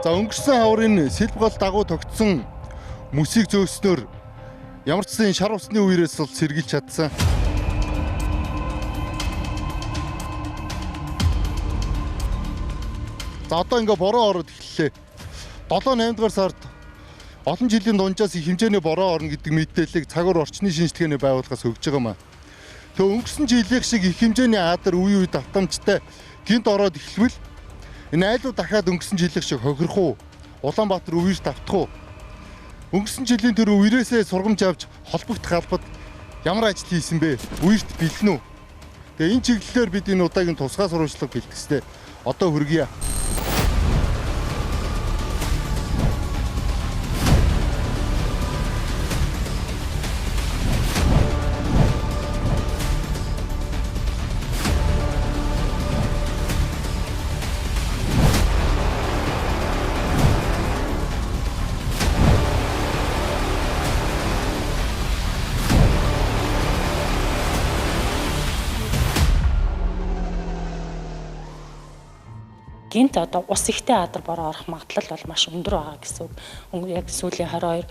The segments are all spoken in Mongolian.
За өнгөрсөн хаврын сэлбгол дагуу тогтсон мөсийг зөөснөөр ямар ч сан шар усны үерээс л сэргийлж чадсан. За одоо ингээ бороо ороод эхэллээ. 7-8 дугаар сард олон жилийн дунджаас их хэмжээний бороо орно гэдэг мэдээллийг цагуур орчны шинжилгээний байгууллагаас өгж байгаа маа. Тэгээ өнгөрсөн жилийн шиг их хэмжээний аадар үе давтамжтай гинт ороод эхлэвэл энэ айлуу дахиад өнгөрсөн жилийн шиг хохирох уу? Улаанбаатар үерт давтах уу? Өнгөрсөн жилийн тэр үерээсээ сургамж авч холбогдох албад ямар ажил хийсэн бэ? Үерт бэлэн үү? Тэгээ энэ чиглэлээр бид энэ удаагийн тусгай сурвалжлага бэлтгэжтэй. Одоо хүргье. Гинт одоо ус ихтэй аадар бороо орох магадлал бол маш өндөр байгаа гэсэн үг. Яг сүүлийн 22,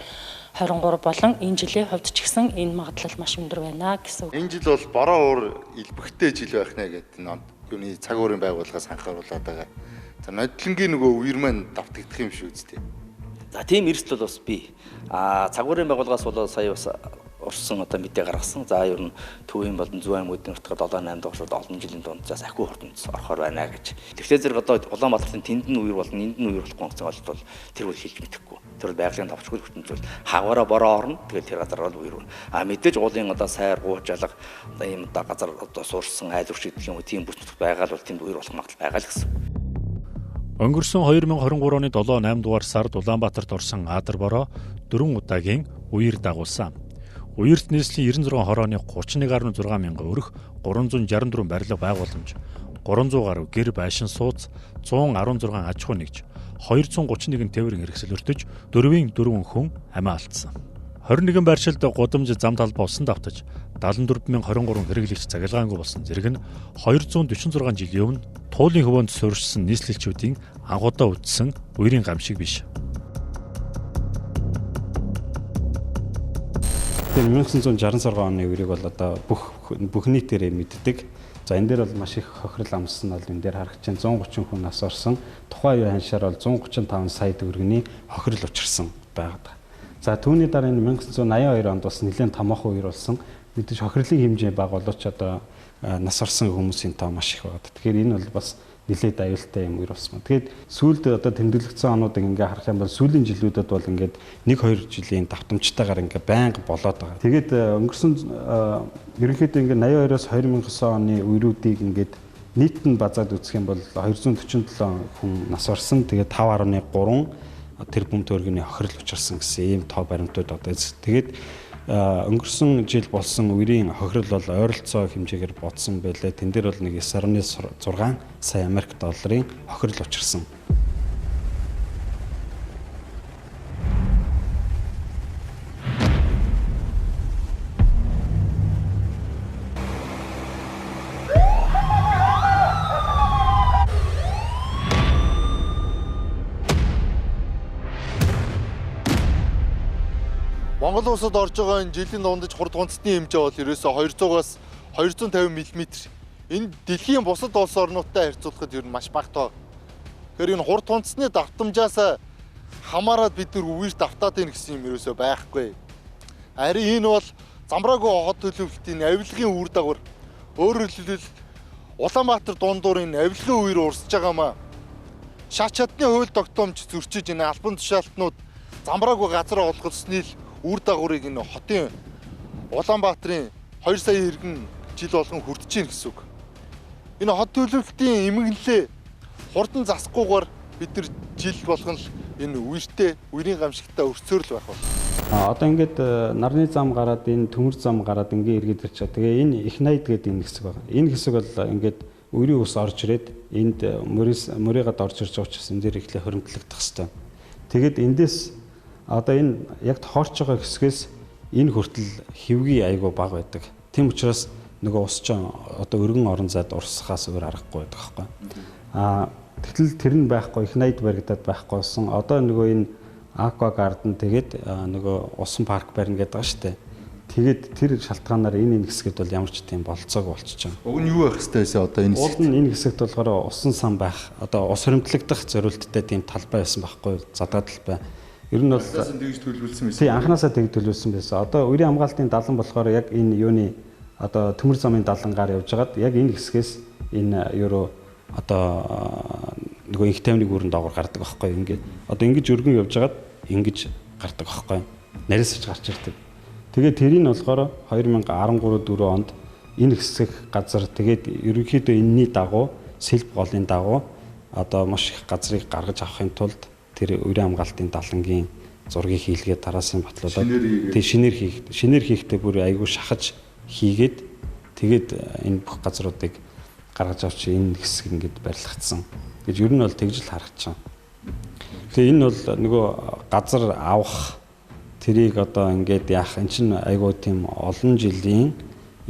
23 болон энэ жилийн хувьд ч гэсэн энэ магадлал маш өндөр байна гэсэн үг. Энэ жил бол бороо уур илбэгтэй жил байх нэ гэдэг юуны цаг уурын байгууллагаас анхааруулад байгаа. За нодлонгийн нөгөө үер маань давтагдах юм шүү дээ. За тийм эрсдэл бол бас бий. Цаг уурын байгууллагаас бол сая бас орсон одоо мэдээ гаргасан. За ер нь төвийн болон зүүн аймагуудын нутгаар 7-8 дуусраад олон жилийн дундаас ахиу хурданд орохоор байна гэж. Тэгэхээр зэрэг одоо Улаанбаатарын тэндэн үер болон эндэн үер болохгүй гэсэн бол тэр үл хэлж мэдэхгүй. Тэр бол байгалийн товчгүй хүртэн зүйл хаваараа бороо орно. Тэгээд тэр газар бол үер. Мэдээж уулын одоо сайр гууч алга одоо ийм одоо газар одоо суурсан айлгууч гэдэг юм уу тийм бүс нутаг байгаа л бол тэнд үер болох магадлал байгаа л гэсэн. Өнгөрсөн 2023 оны 7-8 дугаар сард Улаанбаатарт орсон аадар бороо 4 удаагийн үер дагуулсан. Үерт нийслэлийн 96 хорооны 31.6 мянган өрх, 364 барилга байгууламж, 300 гаруй гэр байшин сууц, 116 аж ахуй нэгж, 231 тээврийн хэрэгсэл өртөж, 4 хүн амиа алдсан. 21 байршилд гудамж зам талбай усан давтаж, 74,023 хэрэглэгч цахилгаангүй болсон зэрэг нь 246 жилийн өмнө туулын хөвөөнд суурьшсан нийслэлчүүдийн анхудаа үдсэн үерийн гамшиг биш. Тэр 1966 оны үерийг бол одоо бүх нийтээрээ мэддэг. За энэ дээр бол маш их хохирол амссан бол энэ дээр харагч 130 хүн нас орсон. Тухайн үеийн ханшаар бол 135 сая төгрөгийн хохирол учирсан байдаг. За түүний дараа энэ 1982 онд бас нэлээд томоохон үер болсон. Мэдээж хохирлын хэмжээ бага боловч одоо нас орсон хүмүүсийн тоо маш их байна. Тэгэхээр энэ бол бас нэлээд аюултай юм үер болсон. Тэгээд сүүлд одоо тэмдэглэгдсэн онуудыг ингээ харах юм бол сүүлийн жилүүдэд бол ингээд 1-2 жилийн давтамжтайгаар ингээ байнга болоод байгаа. Тэгээд өнгөрсөн ерөнхийдөө ингээ 82-оос 2009 оны үерүүдийг ингээд нийт нь базаад үзэх юм бол 247 хүн нас орсон. Тэгээд 5.3 тэрбум төгрөгийн хохирол учирсан гэсэн ийм тоо баримтууд одоо тэгээд өнгөрсөн жил болсон үерийн хохирол бол ойролцоо хэмжээгээр бодсон байлээ. Тэн дээр бол нэг 9.6 сая Америк долларын хохирол учирсан. Монгол улсад орж байгаа энэ жилийн дундаж хурд гонцны хэмжээ бол ерөөсөө 200-аас 250 мм. Энэ дэлхийн бусад улс орнуудтай харьцуулахад ер нь маш бага тоо. Тэгэхээр энэ хурд гонцны давтамжаас хамаарад бид нар үерт давтаад ийн гэсэн юм ерөөсөө байхгүй. Харин энэ бол замраагүй хот төлөвлөлтийн авилгын үр дагавар. Өөрөөр хэлбэл Улаанбаатар дундуур энэ авилгын үер урсж байгаамаа. Шат чадны хууль тогтоомж зөрчиж энэ албан тушаалтнууд замраагүй газар олгосны л үр дагаврыг энэ хотын Улаанбаатарын 2 сая иргэн жил болгон хүрдэж байна гэсэн үг. Энэ хот төлөвлөлтийн эмгэнлээ хурдан засахгүйгээр бид нар жил болгон л энэ үерийн гамшигтай өрсөөрл байх бол. Одоо ингээд нарны зам гараад энэ төмөр зам гараад ингээ эргээд ирч байгаа. Тэгээ энэ их найд гэдэг энэ хэсэг байна. Энэ хэсэг бол ингээд үерийн ус орж ирээд энд мөрийгад орж ирж байгаа учраас энэ дээр ихлэ хоригдлогдох хэвээр. Тэгээд эндээс одоо энэ яг тоорч байгаа хэсгээс энэ хүртэл хэвгийн айгуу бага байдаг. Тийм учраас нөгөө ус ч одоо өргөн орон зайд урсахаас өөр аргагүй байдаг байхгүй. Тэгтэл тэр нь байхгүй, их найд баригдаад байхгүй болсон. Одоо нөгөө энэ Aqua Garden тэгээд нөгөө усан парк барина гэдэг байгаа шүү дээ. Тэгээд тэр шалтгаанаар энэ хэсэгт бол ямар ч тийм болцоог болчихж байгаа. Уг нь юу байх хэвтэй байсан одоо энэ Уул нь энэ хэсэгт болохоор усан сан байх, одоо ус хөрөмтлөгдөх зорилттой тийм талбай байсан байхгүй, задгаа талбай. Ер нь бол тэгж төлөвлөсөн байсан. тий анханасаа тэгж төлөвлөсөн байсан. Одоо өрийн хамгаалтын далан болохоор яг энэ юуны одоо төмөр замын далангаар явжгаад яг энэ хэсгээс энэ ерөө одоо нөгөө их тайвныг өрн доогоор гардаг байхгүй ингээд. Одоо ингэж өргөн явжгаад ингэж гардаг байхгүй. Нарийсаж гарч ирдэг. Тэгээд тэрийг нь болохоор 2013-4 онд энэ хэсэг газар тэгээд ерөнхийдөө энэний дагуу сэлб голын дагуу одоо маш их газрыг гаргаж авахын тулд тэр өрийн хамгаалтын далангийн зургийг хийлгээд тараасан батлуулаад тэг шинээр хийхдээ бүр айгүй шахаж хийгээд тэгээд энэ бүх газруудыг гаргаж авч энэ хэсэг ингээд барилгацсан гэж ер нь бол тэгж л харагдаж байна. Тэгээ энэ бол нөгөө газар авах тэрийг одоо ингээд яах эн чинь айгүй тийм олон жилийн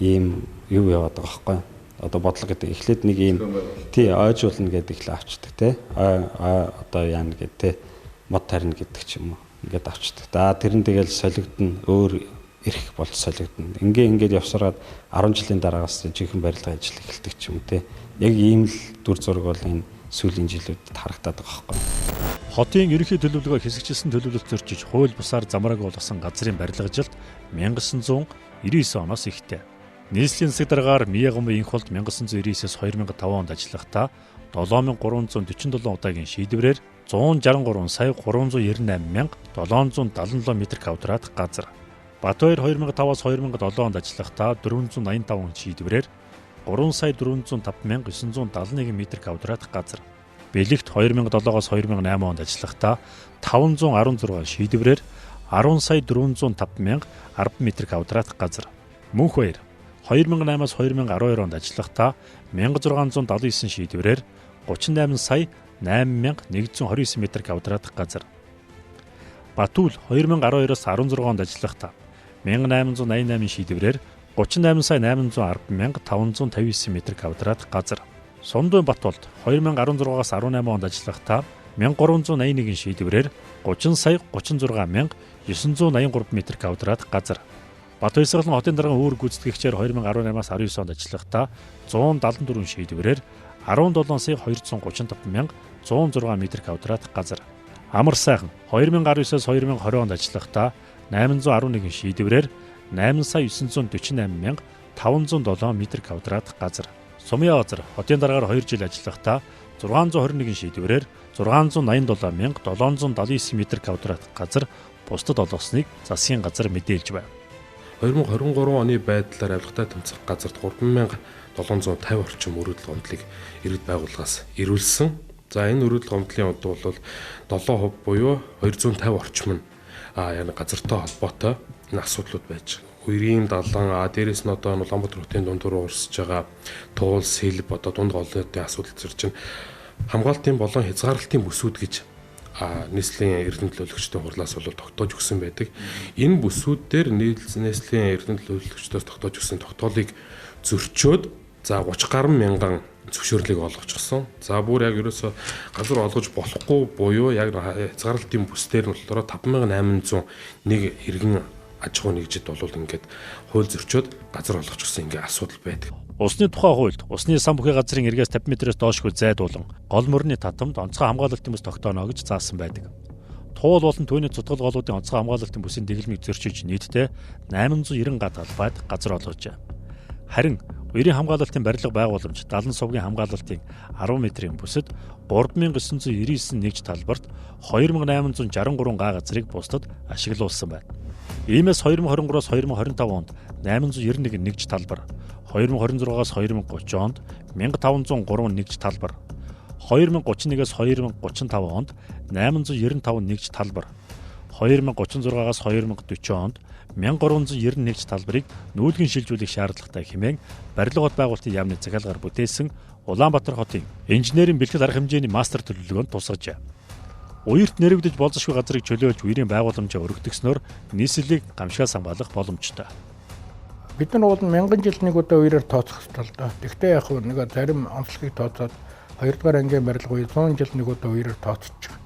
ийм юу яваад байгаа байхгүй. Одоо бодлого гэдэг эхлээд нэг ийм тий ойжуулна гэдэг ихлэ авчдаг тий одоо яана гэдэг тий мод тарина гэдэг ч юм уу ингээд авчдаг. Тэр нь тэгэл солигдно өөр эрх болж солигдно. Ингээд явсараад 10 жилийн дараагаас жинхэнэ барилгын ажил эхэлдэг ч юм уу тий. Яг ийм л дүр зураг бол энэ сүүлийн жилүүдэд харагдаад байгаа байхгүй. Хотын ерөнхий төлөвлөгөө хэсэгчилсэн төлөвлөлт зөрчиж хууль бусаар замрааг болгосон газрын барилга ажилд 1999 оноос ихтэй. Нийслэлийн засаг даргаар Миягмын инх болд 1999-с 2005 онд ажиллахдаа 7347 удаагийн шийдвэрээр 163 сая 398,777 м2 газар. Батбаяр 2005-аас 2007 онд ажиллахдаа 485 шийдвэрээр 3 сая 405,971 м2 газар. Бэлэгт 2007-оос 2008 онд ажиллахдаа 516 шийдвэрээр 10 сая 405,010 м2 газар. Мөнхбаяр 2008-аас 2012 онд ажиллахдаа 1679 шийдвэрээр 38 сая 8129 м2 газар. Батүл 2012-оос 16 онд ажиллахдаа 1888 шийдвэрээр 38 сая 810,559 м2 газар. Сундуй Батболд 2016-аас 18 онд ажиллахдаа 1381 шийдвэрээр 30 сая 36,983 м2 газар. Батбаясгалан хотын даргын үүрэг гүйцэтгэгчээр 2018-аас 19 онд ажиллахдаа 174 шийдвэрээр 17 сая 235,106 м2 газар. Амар сайхан 2019-аас 2020 онд ажиллахдаа 811 шийдвэрээр 8 сая 948,507 м2 газар. Сумын газар хотын дараагаар 2 жил ажиллахдаа 621 шийдвэрээр 687,779 м2 газар бусдад олгосныг засгийн газар мэдээлж байна. 2023 оны байдлаар авилгатай тэмцэх газарт 3750 орчим өргөдөл гомдлыг иргэд байгууллагаас ирүүлсэн. За энэ өргөдөл гомдлын уд бол 7% буюу 250 орчим нь яна газартай холбоотой энэ асуудлууд байж байгаа. Өрийн далан дээрээс нь одоо Улаанбаатар хотын дундуур урсж байгаа туул сэлб одоо дунд голлоодын асуудал зэрэг чинь хамгаалтын болон хязгаарлалтын бүсүүд гэж нийслэлийн эрдэнэ төлөөлөгчдийн хурлаас бол тогтоож өгсөн байдаг. Энэ бүсүүд дээр нийслэлийн эрдэнэ төлөөлөгчдөөс тогтоож өгсөн тогтоолыг зөрчөөд за 30 гаруй мянган зөвшөөрлийг олгочихсон. За бүр яг ерөөсө газар олгож болохгүй буюу яг хязгаарлалтын бүсдээр нь болохоор 5801 иргэн аж ахуй нэгжид бол ингээд хууль зөрчөөд газар олгочихсон ингээ асуудал байдаг. Усны тухай хуульд усны сан бүхий газрын эргээс 50 м-ээс доошгүй зайдуулан гол мөрний татамд онцгой хамгаалалтын бүс тогтооно гэж заасан байдаг. Туул болон түүний цутгал голуудын онцгой хамгаалалтын бүсийн дэглэмийг зөрчиж нийтдээ 890 га талбайд газар олгожээ. Харин өрийн хамгаалалтын барилга байгууламж 70 сувгийн хамгаалалтын 10 м-ийн бүсэд 3999 нэгж талбарт 2863 га газрыг бусдад ашиглуулсан байна. Иймээс 2023-оос 2025 онд 891 нэгж талбар, 2026-аас 2030 онд 1503 нэгж талбар, 2031-ээс 2035 онд 895 нэгж талбар, 2036-аас 2040 онд 1390 нэгж талбарыг нүүлгэн шилжүүлэх шаардлагатай хэмээн барилга хот байгуулалтын яамны захиалгаар бүтээсэн Улаанбаатар хотын инженерийн бэлтгэл арга хэмжээний мастер төлөвлөгөөнд тусгажээ. Уярт нэрвэгдэж болзошгүй газрыг чөлөөлж үерийн байгууламжаа өргөдгснөөр нийслэлийг гамшигаас хамгаалах боломжтой. Бид нар бол 1000 жил нэг удаа үерээр тооцох хэрэгтэй л да. Тэгтээ яг нэг зарим онцлогийг тооцоод 2 дугаар ангийн барилга үе 100 жил нэг удаа үерээр тооцож байгаа.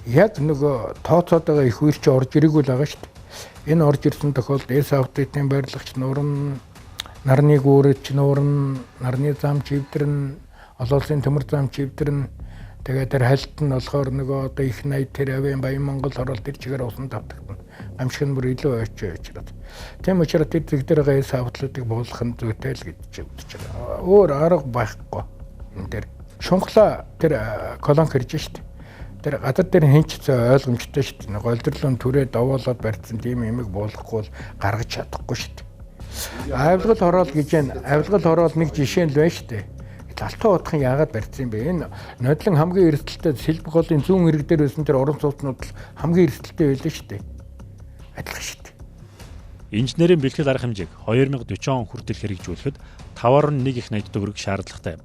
Яг нөгөө тооцоод байгаа их үер чи орж ирээгүй л байгаа шүү дээ. Энэ орж ирсэн тохиолдолд эс автотын барилгач нуран, нарны гүүрч нуран, нарны зам чивдэрн, олоосын төмөр зам чивдэрн, тэгээд тэр хальт нь болохоор нөгөө одоо их 80 тэр авийн Баян Монгол оролт тэр чигээр усан давтагдана. Гамшиг нь бүр илүү очираад. Тийм учраас тэр зэг дээр байгаа эс автлуудыг буулгах нь зүйтэй л гэж бодож байгаа. Өөр арга байхгүй. Энэ тэр шунхлаа тэр колон хэрж штт. Тэр гадар дээр хинч ойлгомжтой штт. Голдрлон түрээ довоолоод барьсан тийм юмыг буулгахгүй бол гаргаж чадахгүй штт. Авилгал хороол гэж байна. Авилгал хороол нэг жишээ л байна штт. Алтан утхан яагаад барьсан бэ? Энэ нодлон хамгийн эрсдэлтэй Сэлбэг голын зүүн ирэг дээр байсан тэр орон сууцнууд л хамгийн эрсдэлтэй байлаа шүү дээ. Адилхан шүү дээ. Инженерийн бэлтгэл арга хэмжээг 2040 он хүртэл хэрэгжүүлэхэд 5.1 их 80 төгрөг шаардлагатай.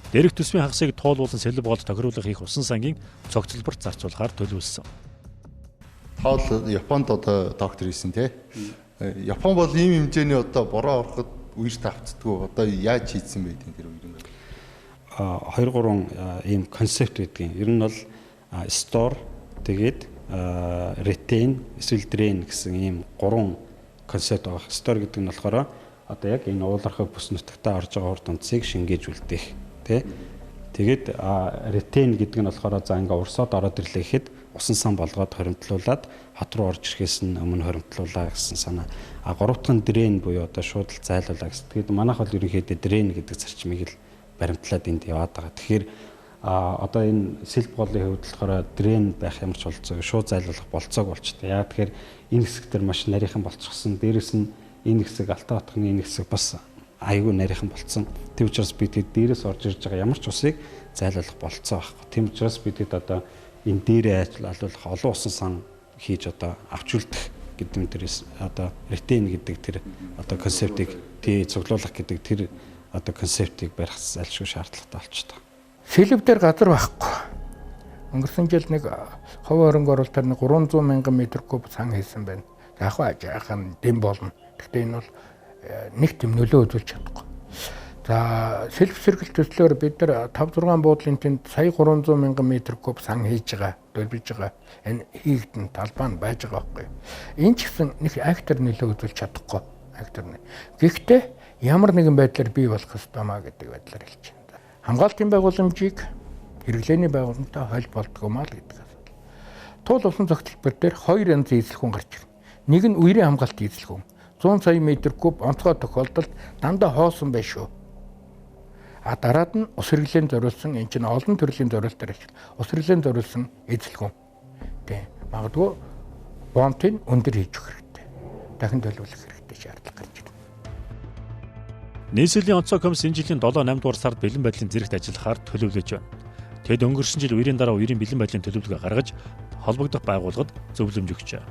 Дээрх төсвийн хагасыг туулуулан Сэлбэг голд тохируулах их усан сангийн цогцлборт зарцуулахаар төлөвлөсөн. Таал Японд одоо доктор хийсэн тий. Япон бол ийм хэмжээний одоо бороо ороход үерт авцдаггүй. Одоо яаж хийсэн бэ тэр үерийн? 2-3 ийм концепт гэдгийг. Ер нь бол store тэгээд retain эсвэл drain гэсэн ийм 3 концепт байгаа. Store гэдэг нь болохоор одоо яг энэ уулархаг бүс нутагтаа орж байгаа урд унцыг шингээж үлдээх тий. Тэгээд retain гэдэг нь болохоор за ингээ урсаад ороод ирлээ гэхэд усан сан болгоод хоримтлуулад хот руу орж ирэхээс нь өмнө хоримтлуулаа гэсэн санаа. 3 дахь нь drain буюу одоо шууд л зайлуулаа гэсэн. Тэгээд манайх бол ерөнхийдөө drain гэдэг зарчмыг л баримтлаад энд яваад байгаа. Тэгэхээр одоо энэ Сэлбэг голын хувьд болохоор дрен байх ямар ч болцоо шууд зайлуулах болцоог болчтой. Яагаад тэгэхээр энэ хэсэг дээр маш нарийнхан болчихсон. Дээрээс нь энэ хэсэг Алтан хотхны энэ хэсэг бас аюу нарийнхан болцсон. Тэв учраас бид дээрээс орж ирж байгаа ямар ч усыг зайлуулах болцоо байхгүй. Тэм учраас бид одоо энэ дээрээ ажиллуулах олон усан сан хийж одоо авчулдах гэдэг дээрээс одоо retain гэдэг тэр одоо концептыг цуглуулах гэдэг тэр одоо концептыг барих зайлшгүй шаардлагатай болчихдог. Сэлбэг дээр газар байхгүй. Өнгөрсөн жил нэг ховь хөрөнгө оруулалтаар 300 мянган метр куб сан хийсэн байна. Яг хаахан дэм болно. Гэхдээ энэ бол нэг тийм нөлөө үзүүлж чадахгүй. За сэлбэг сэргэл төслөөр бид нар 5-6 буудлын тэнд сая 300 мянган метр куб сан хийж байгаа, төлөвлөж байгаа. Энэ хийгдэн талбай нь байж байгаа байхгүй. Энэ ч гэсэн нэг актер нөлөө үзүүлж чадахгүй. Актер. Гэхдээ ямар нэгэн байдлаар бий болох ёстой маа гэдэг байдлаар хэлж байна. Хамгаалтын байгууламжийг хэрэглээний байгууламжтай холбоолдгоо маа л гэдэг асуулт. Туул усан цогцлбор дээр 2 янз эзлэхүүн гарч ирнэ. Нэг нь үерийн хамгаалт эзлэхүүн. 100 сая метр куб онцгой тохиолдолд дандаа хоосон байх шүү. Дараад нь ус хэрэглээнд зориулсан энэ чинь олон төрлийн зориулалтаар ажил. Ус хэрэглээнд зориулсан эзлэхүүн. Тэ. Магадгүй бонтын өндөр хийж өгөх хэрэгтэй. Дахин төлөвлөх хэрэгтэй шаардлага гарч ирнэ. Нийслэлийн онцгой комисс энэ жилийн 7-8 дугаар сард бэлэн байдлын зэрэгт ажиллахаар төлөвлөж байна. Тэд өнгөрсөн жил үерийн дараа үерийн бэлэн байдлын төлөвлөгөө гаргаж холбогдох байгууллагад зөвлөмж өгчээ.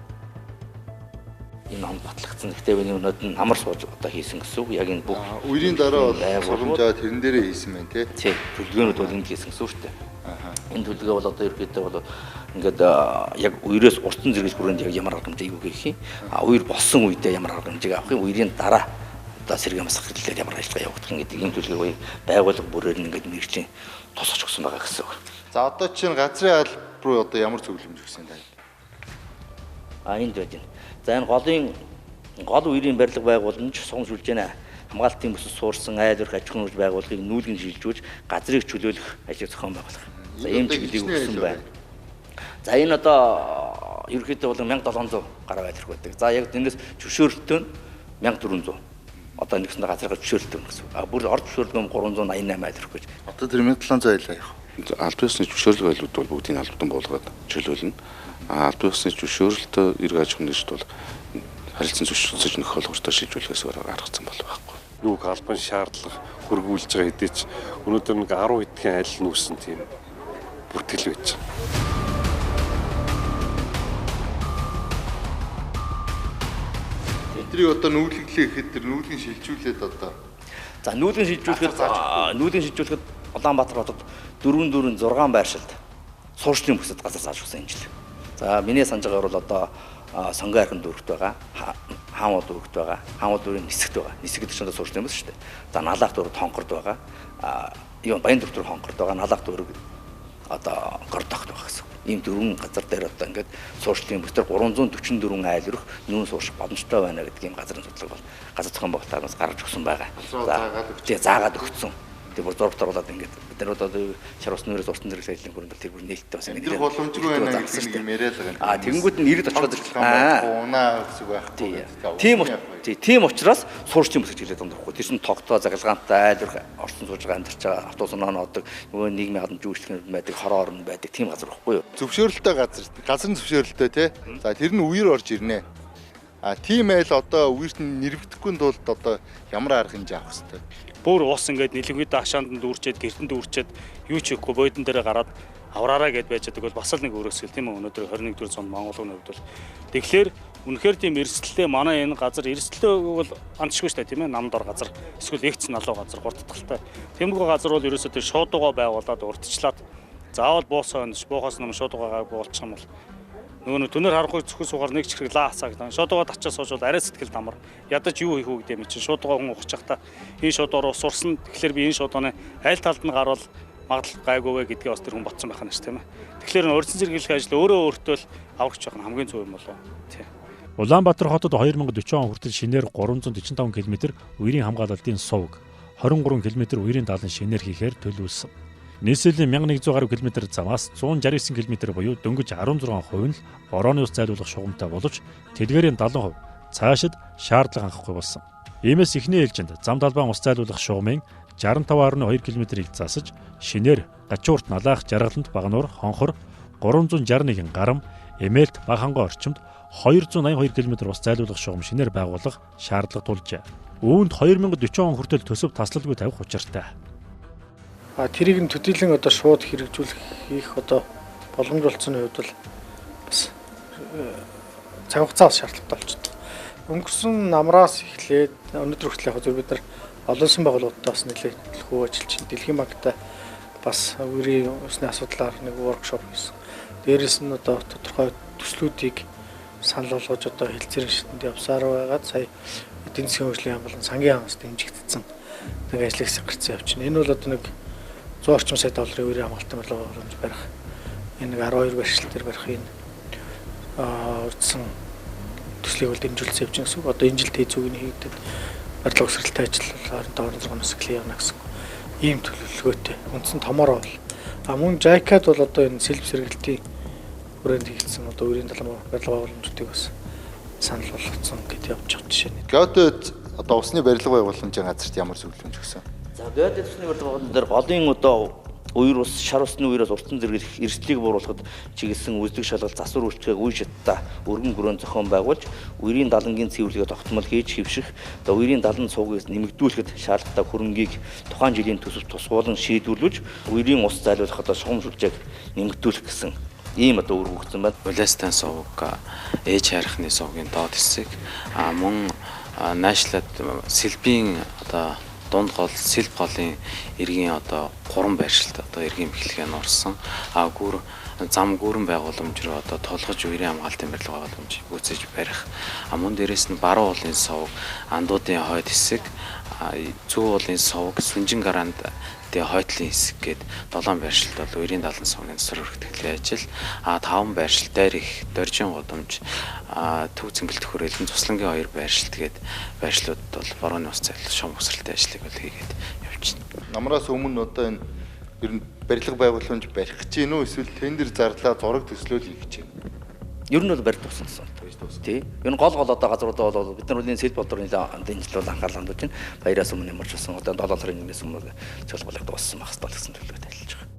Энэ он батлагдсан. Гэхдээ энэ өнөд нь амар сууж одоо хийсэн гэсэн үг. Яг энэ бүх үерийн дараа боломжоо тэрэн дээрээ хийсэн байна тий. Тийм. Төлөвлөгөөнүүд бол энд хийсэн гэсэн үг шүү дээ. Энэ төлөвлөгөө бол одоо ерөөдөө бол ингээд яг үерээс уртсан зэрэгс бүрээнд яг ямар арга хэмжээг өгөх юм. Үер болсон үедээ ямар арга хэмжээг авах юм. Үерийн дараа одоо сэргээн бас хэрлэлээр ямар ажиллагаа явуулах юм гэдэг ийм төлөвлөгөөийг байгууллага бүрээр нь ингээд мэргэжлийн тусгаж өгсөн байгаа гэсэн үг. За одоо чинь газрын албар руу одоо ямар зөвлөмж өгсөн даа? Энд байж байна. За энэ гол үерийн барилга байгууламж согомжуулж байна. Хамгаалтын бүсэд суурсан айл өрх аж ахуйн байгууллагыг нүүлгэн шилжүүлж газрыг чөлөөлөх ажил зохион байгуулах. За ийм чиглэлийг өгсөн байна. За энэ одоо ерөнхийдөө бол 1700 гаруй айл өрх байдаг. За яг тэрнээс зөвшөөрөлтөө нь 1400. Одоо нэгсэндээ газрыг зөвшөөрөлтөө гэсэн. Бүр орд зөвшөөрлөг 388 айл өрх гэж. Одоо тэр 1700 айлаа яах вэ? Албан ёсны зөвшөөрлөг айлууд бол бүгдийг албадан буулгаад чөлөөлнө. Албан ёсны зөвшөөрөлтөө эрг аж ахуйн нэгжид бол харилцан зөвшөөрсөн нөхөөлгөөртөө шилжүүлэхээс гаргацсан бол байхгүй. Юуг албан шаардлага хөргүүлж байгаа хэдий ч өнөөдөр нэг 10 хэдхэн айл нүүсэн тийм бүртгэл байж байгаа. Эдрийг одоо нүүлгэлээ гэхэд тэр нүүлгийн шилжүүлээд одоо. За нүүлгийн шилжүүлэхэд Улаанбаатар хотод 4 6 байршилд суурьшны бүсэд газар зааж өгсөн энэ жил. За миний санаж байгаагаар бол одоо сонгоо архин дүүрэгт байгаа, хаамуу дүүрэгт байгаа, хаамуу дүүрийн нисэгт байгаа. Нисэг гэдэг чинь суурьшны бүс шүү дээ. За налаах дүүрэг тонкорд байгаа. юу Баян дөрөв хонгорд байгаа налах дөрөв одоо гордогт байгаа гэсэн. Ийм дөрвөн газар дээр одоо ингээд суурьшлийн бүтээр 344 айл руу нүүн суурьш боломжтой байна гэдэг ийм газрын судлаг бол газар зохион байгуулалтаас гаргаж өгсөн байгаа. За заагаад өгсөн. Тэр бүр зургатар болоод ингээд бид нар одоо шар усны нэрээс уртан зэрэг сайжлын хүрээнд тэр бүр нээлттэй бас ингээд боломжгүй байна гэдэг юм яриад байгаа. Тэгэнгүүт нь ирээд очиход унаа гэсэн үг байхгүй. Тийм учраас суурьшлийн бүсгэж хэлээд байгаа юм дөрөхгүй. Тэр чинь тогтоо заглагаантай айл орсон сууж байгаа амьдарч байгаа автобус оноонодог нөгөө нийгмийн хадамж үйлчлэгчид байдаг хороо орн байдаг тийм газар байхгүй юу? Зөвшөөрөлтэй газрын зөвшөөрөлтэй тий. За тэр нь үер орж ирнэ. Тийм айл одоо үерт нэрвэгдэхгүй тулд одоо ямар арга хэмжээ авах хэрэгтэй? Бүр уус ингээд нэлээд агшаанд дүүрчээд гэртэн дүүрчээд юу ч ихгүй бойдон дээр гараад авраараа гэд байж байгаа бол бас л нэг өрөөсгөл тийм үү өнөөдөр 21-р зуунд Монголын хувьд бол тэгэхээр үнэхээр тийм эрсдэлтэй манай энэ газар эрсдэлтэй бол андшгүй шүү дээ тийм ээ намдор газар эсвэл эгц налуу газар гурдталтай тиймэрхүү газар бол ерөөсөө тэр шуудуугаа байгуулад урдчлаад заавал буусаа өндөж буухаас нам шуудуугаагаа буулчих юм бол нөгөө түнээр харахгүй зөвхөн суугаар нэг чихрэг лаасаа гэдэг. Шуудуугаа тачаа суужвал арай сэтгэл тамар. Ядаж юу хийх үү гэдэг юм чинь шуудуугаа хүн ухаж та энэ шуудуугаар сурсан. Тэгэхээр би энэ шуудууны аль талд нь гарвал магадлал гайгүй вэ гэдгээ бас тэр хүн ботсон байх нь ш тийм ээ. Тэгэхээр урьдчилан зэрэглэх ажил өөрөө өөртөө л аврагч байх нь хамгийн зөв юм болов. Тий. Улаанбаатар хотод 2040 он хүртэл шинээр 345 км үерийн хамгаалалтын сувг, 23 км үерийн даалан шинээр хийхээр төлөвлөсөн. Нийслэлийн 1100 гаруй км замаас 169 км буюу дөнгөж 16% нь борооны ус зайлуулах шугамтай боловч тэдгээрийн 70% цаашид шаардлага хангахгүй болсон. Иймээс эхний ээлжинд зам талбайн ус зайлуулах шугамын 65.2 км-ийг засаж шинээр Гачуурт налаах жаргаланд Багнуур хонхор 361 гарам эмээлт Баханга орчимд 282 км ус зайлуулах шугам шинээр байгуулах шаардлага тулжээ. Үүнд 2040 он хүртэл төсөв таслалгүй тавих учиртай. Тэрийг нь төдийлөн одоо шууд хэрэгжүүлэх хийх одоо боломж болсон үед бол бас цаг хугацаа шаардлагатай болчихсон. Өнгөрсөн намраас эхлээд өнөөдөр хүртэл яг зөв бид нар олон улсын байгууллагуудаас нэлээд төлхөө ажиллаж байна. Дэлхийн банктай бас үерийн усны асуудлаар нэг воркшоп хийсэн. Дээрээс нь одоо тодорхой төслүүдийг санал болгож одоо хэлцээрэн шидэнд явсаар байгаад сая эдийн засгийн хөгжлийн яам болон сангийн яамс дэмжигдсэн нэг ажлыг гаргацсан явчихна. Энэ бол одоо нэг 100 орчим сая долларын үерийн хамгаалтын барилга боломж барих. Энэ нэг 12 барилгал төр барих энэ урдсан төслийг бол дэмжүүлсэн явж байгаа гэсэн үг. Одоо энэ жилд хэзүүгийн хийгдэд барилга өсрэлтэй ажил 27 оноос эхлэх явна гэсэн үг. Ийм төлөвлөгөөтэй. Үндсэн томороо бол. Мөн JICA-д бол одоо энэ сэлб сэргэлтийн хүрээнд хийгдсэн одоо үерийн далайн барилга байгууламжуудыг бас санал болгоцсон гэдээ явж байгаа жишээ нь. Геодод одоо усны барилга байгууламжийн газарт ямар зөвлөмж өгсөн? За геодод усны барилга дээр голын одоо үер ус шар усны үерээс уртан зэрэг эрсдлийг бууруулахад чиглэсэн үздэг шалгалт засвар үйлчлэгийг үе шатта өргөн бүрэн зохион байгуулж үерийн далангийн цэвэрлэгээ тогтмол хийж хэвших одоо үерийн далан цуугыг нэмэгдүүлэхэд шаардлагатай хөрөнгийг тухайн жилийн төсөвт тусгуулан шийдвэрлэж үерийн ус зайлуулах одоо шугам шүлжээг нэмэгдүүлэх гэсэн ийм одоо үр хөгжсөн байна. Улаастан сувг ээж хайрхны сувгийн доод хэсэг мөн наашлаад сэлбийн одоо дунд гол сэлб голын эргийн одоо 3 байршилт одоо эргийн бэхлэгээ нь орсон. Гүр зам гүрэн байгууламж руу одоо толгож үерийн хамгаалтын барилга байгууламж үүсэж барих. Мөн дээрээс нь баруун уулын сувг, андуудын хойд хэсэг, зүүн уулын сувг, сүнжин гараанд хойтлын хэсэг гээд 7 байршилт бол үерийн далан сувгийн засвар хүргэтгэлийн ажил 5 байршилт дээр их доржин гудамж төв цэнгэлт хүрээлэн цуслангийн 2 байршилт гээд байршлууд бол борооны ус зайлуулах шум өсрэлтэй ажлыг бол хийгээд явж байна. Намраас өмнө одоо энэ ер нь барилга байгууламж барих гэж гинөө эсвэл тендер зарлаа зураг төслөөл хийх гэж байна. Ер нь бол барьж туссан. Тий. Энэ гол одоо газруудаа бол бид нар үлийн сэлб болдорны дэмжлэл анхаарал хандуулж байна. Баяраас өмнө ямарч болсон одоо 7 сарын 1-ээс өмнө цэглэлт болсон байх хэрэгтэй гэсэн төлөвлөгөөтэй ажиллаж байгаа.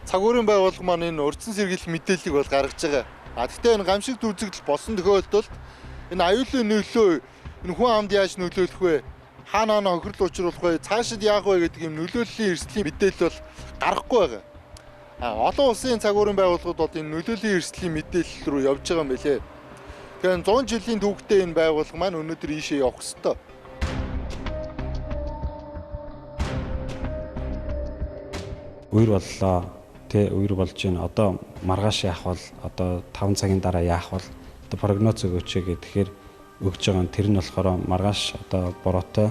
Цаг уурын байгууллага маань энэ урдсан сэргийлэх мэдээллийг бол гаргаж байгаа. Гэхдээ энэ гамшигт үзэгдэл болсон тохиолдолд энэ аюулын нөлөө энэ хүн амд яаж нөлөөлөх вэ? Хаана хохирол учруулах вэ? Цаашид яах вэ гэдэг юм нөлөөллийн эрсдлийн мэдээлэл бол гарахгүй байгаа. Олон улсын цаг уурын байгууллагууд бол энэ нөлөөллийн эрсдлийн мэдээлэл рүү явж байгаа юм билээ. Тэгэхээр 100 жилийн түүхтэй энэ байгууллага маань өнөөдөр ийшээ явах ёстой. Үер боллоо. Тэ үер болж байна. Одоо маргааш яах бол одоо 5 цагийн дараа яах бол одоо прогноз өгөөч гэхээр өгж байгаа нь тэр нь болохоор маргааш одоо бороотой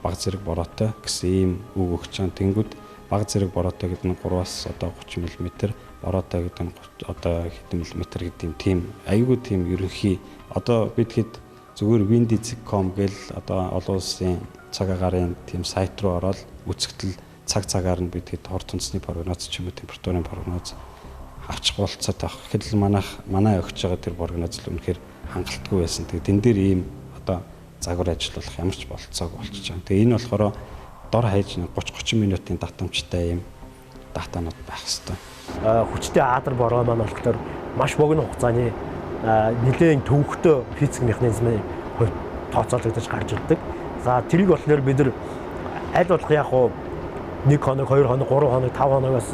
баг зэрэг бороотой гэсэн ийм үг өгч байгаа. Тэнгүүд баг зэрэг бороотой гэдэг нь 3-аас одоо 30 мм, бороотой гэдэг нь одоо хэдэн мм гэдэг тийм аюулгүй тийм ерөнхий одоо бидгээд зүгээр windy.com гэл одоо олон улсын цаг агаарын тийм сайт руу ороод үзэгдэл цаг-цагаар нь бидгээд орд үндэсний прогноз ч юм уу температурын прогноз авчих болцоод авах. Гэтэл манай өгч байгаа тэр прогноз л үнэхээр хангалтгүй байсан. Тэгээд энэ дээр ийм одоо загвар ажиллах ямар ч болцоог болчихж байгаа. Тэгээд энэ болохоор дор хаяж 30-30 минутын татамжтай ийм датанууд байх хэрэгтэй. Хүчтэй адар бороо маань болохоор маш богино хугацааны нэлээд төвөгтэй физик механизмын хувьд тооцоологдож гарч ирдэг. За тэрийг болохоор бид нар аль болох яг 1 хоног, 2 хоног, 3 хоног, 5 хоногоос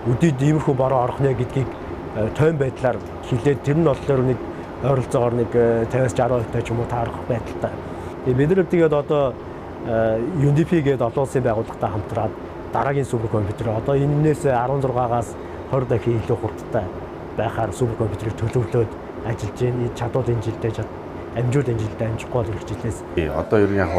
өдөрт иймэрхүү бороо орох нэ гэдгийг тойм байдлаар хилээд тэр нь болохоор нэг ойролцоогоор нэг 50-60% ч юм уу таарах байдалтай. Бид нар тэгээд одоо UNDP гэдэг олон улсын байгууллагатай хамтраад дараагийн суперкомпьютер одоо энэс 16-аас 20 дахин илүү хурдтай байхаар суперкомпьютерийг төлөвлөөд ажиллаж байна. Чадвал энэ жилдээ амжууд энэ жилдээ амжихгүй бол эх жилээс. Одоо ер нь яг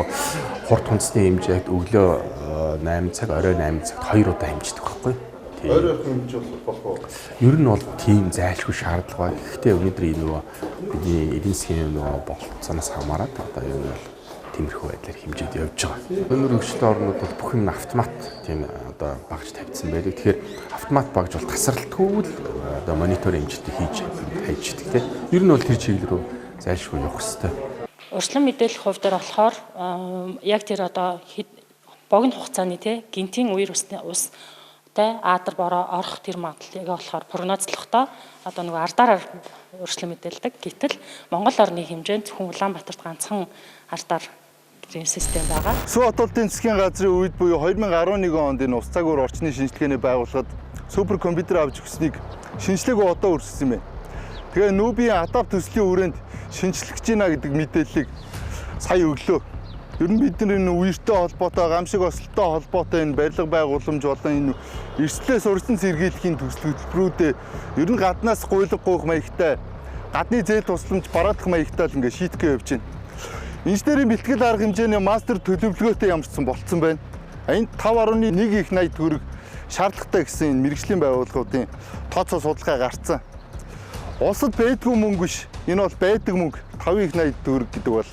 хурд хүнсний хэмжээд өглөө 8 цаг, орой 8 цагт 2 удаа хэмждэг байхгүй юу? Ойроо хэмжиж болох уу? Ер нь бол тийм зайлшгүй шаардлага байна. Гэхдээ өнөөдөр энэ нөгөө бидний эдийн засгийн нөгөө болцооноос хамаарат одоо ер нь бол тиймэрхүү байдлаар хэмжээд явж байгаа. Өнөр хөгжлийн орнууд бол бүх юм автомат тийм одоо багж тавьдсан байдаг. Тэгэхээр автомат багж бол тасралтгүй л одоо монитор хэмжээтэй хийж хайждаг тийм. Ер нь бол тэр чиглэл рүү зайлшгүй явах хэрэгтэй. Урьдчилан мэдээлэх хувьд болохоор яг тэр одоо богино хугацааны гинтийн үер устай адар бороо орох тэр магадлалыг болохоор прогнозлохдоо одоо нөгөө ардаараар урьдчилан мэдээлдэг. Гэтэл Монгол орны хэмжээнд зөвхөн Улаанбаатарт ганцхан ардаар систем байгаа. Сүү хот улсын засгийн газрын үед буюу 2011 онд энэ ус цагуур орчны шинжилгээний байгууллагад суперкомпьютер авч өгснийг шинжилгээг одоо өрсөсөн юм байна. Тэгээ Нүүбийн адап төслийн хүрээнд шинжлэх гинэ гэдэг мэдээллийг сая өглөө. Ер нь бидний үертэй холбоотой, гамшиг ослолтой холбоотой энэ барилга байгууламж болон энэ эрсдлээс урьдчилан сэргийлэхийн төсөл хөтөлбөрүүдээ ер нь гаднаас гуйлга гуйх маягтай, гадны зээл тусламж бараадах маягтай л ингээд шийтгэж явж байна. Инженерийн бэлтгэл арга хэмжээний мастер төлөвлөгөөтэй ямарчсан болцсон байна. Энд 5.1 их 80 төгрөг шаардлагатай гэсэн энэ мэргэжлийн байгууллагуудын тооцоо судалгаа гарцсан. Улсад байдгүй мөнгө биш. Энэ бол байдаг мөнгө 5 их 80 төгрөг гэдэг бол.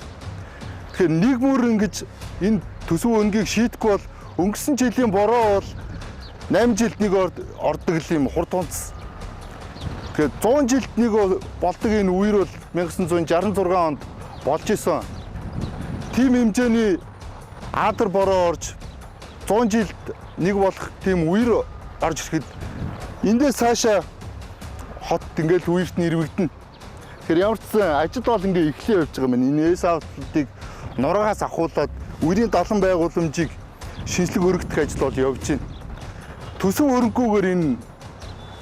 Тэгэхээр нэг мөр ингэж энэ төсөв өнгийг шийдэхгүй бол өнгөрсөн жилийн бороо бол 8 жилд нэг ордог юм хурд тунц. Тэгэхээр 100 жилд нэг болдог энэ үер бол 1966 онд болж исэн. Тим хэмжээний адар бороо орж 100 жилд нэг болох тийм үер орж ирэхэд эндээс цаашаа хот ингээл үерт нэрвэгдэнэ. Тэгэхээр ямар ч ажил бол ингээ эхлэе явж байгаа юм. Энэ эсаалтыг нураагаас ахуулаад үерийн далан байгууламжийг шинжлэх өргөдөх ажил бол явж байна. Төсөв хөрөнгөгээр энэ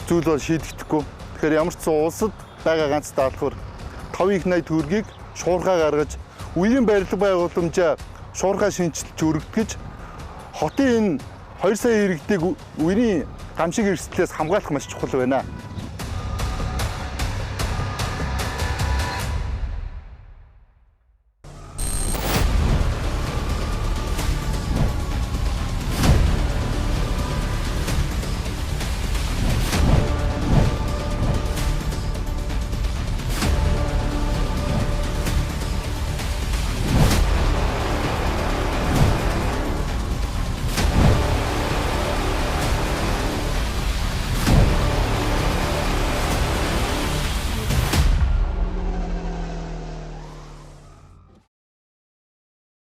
зүйл бол шийдэгдэхгүй. Тэгэхээр ямар ч улсад байгаа ганц даалгавар 5 их 80 төгрөгийг шуурхаа гаргаж үерийн барилга байгууламжаа шуурхаа шинжилж өргөдгөж хотын энэ 2 сая иргэдийг үерийн гамшиг эрсдлээс хамгаалах маш чухал байна.